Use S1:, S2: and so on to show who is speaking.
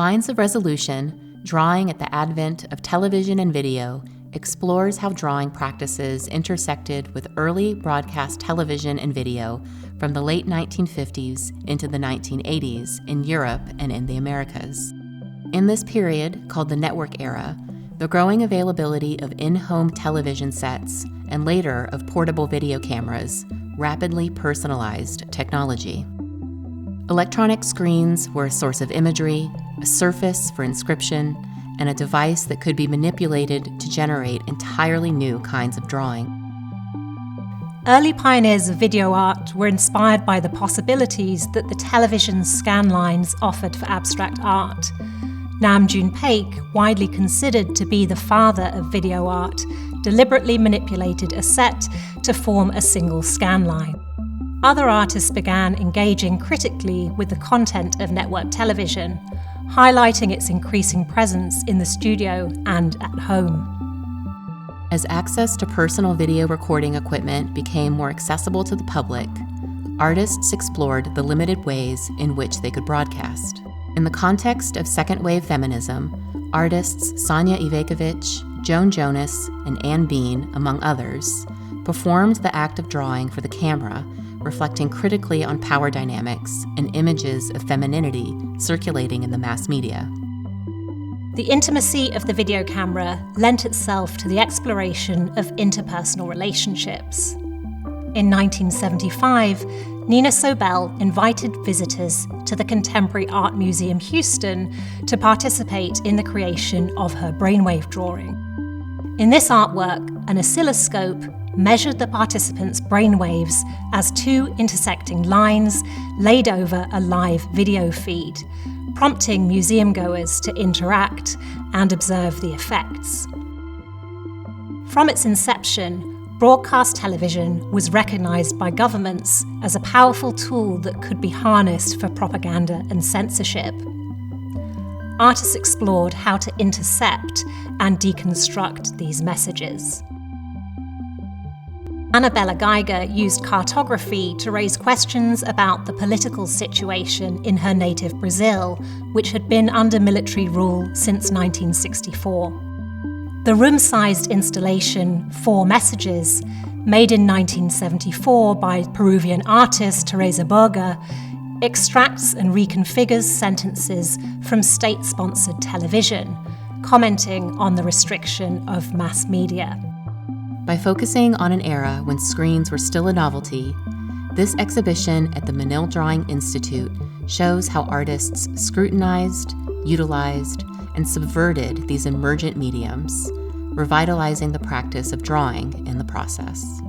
S1: Lines of Resolution, Drawing at the Advent of Television and Video, explores how drawing practices intersected with early broadcast television and video from the late 1950s into the 1980s in Europe and in the Americas. In this period, called the network era, the growing availability of in-home television sets and later of portable video cameras rapidly personalized technology. Electronic screens were a source of imagery, a surface for inscription, and a device that could be manipulated to generate entirely new kinds of drawing.
S2: Early pioneers of video art were inspired by the possibilities that the television scan lines offered for abstract art. Nam June Paik, widely considered to be the father of video art, deliberately manipulated a set to form a single scan line. Other artists began engaging critically with the content of network television, highlighting its increasing presence in the studio and at home.
S1: As access to personal video recording equipment became more accessible to the public, artists explored the limited ways in which they could broadcast. In the context of second-wave feminism, artists Sanja Ivkovic, Joan Jonas, and Anne Bean, among others, performed the act of drawing for the camera, reflecting critically on power dynamics and images of femininity circulating in the mass media.
S2: The intimacy of the video camera lent itself to the exploration of interpersonal relationships. In 1975, Nina Sobel invited visitors to the Contemporary Art Museum Houston to participate in the creation of her brainwave drawing. In this artwork, an oscilloscope measured the participants' brainwaves as two intersecting lines laid over a live video feed, prompting museum-goers to interact and observe the effects. From its inception, broadcast television was recognized by governments as a powerful tool that could be harnessed for propaganda and censorship. Artists explored how to intercept and deconstruct these messages. Annabella Geiger used cartography to raise questions about the political situation in her native Brazil, which had been under military rule since 1964. The room-sized installation, Four Messages, made in 1974 by Peruvian artist Teresa Burger, extracts and reconfigures sentences from state-sponsored television, commenting on the restriction of mass media.
S1: By focusing on an era when screens were still a novelty, this exhibition at the Menil Drawing Institute shows how artists scrutinized, utilized, and subverted these emergent mediums, revitalizing the practice of drawing in the process.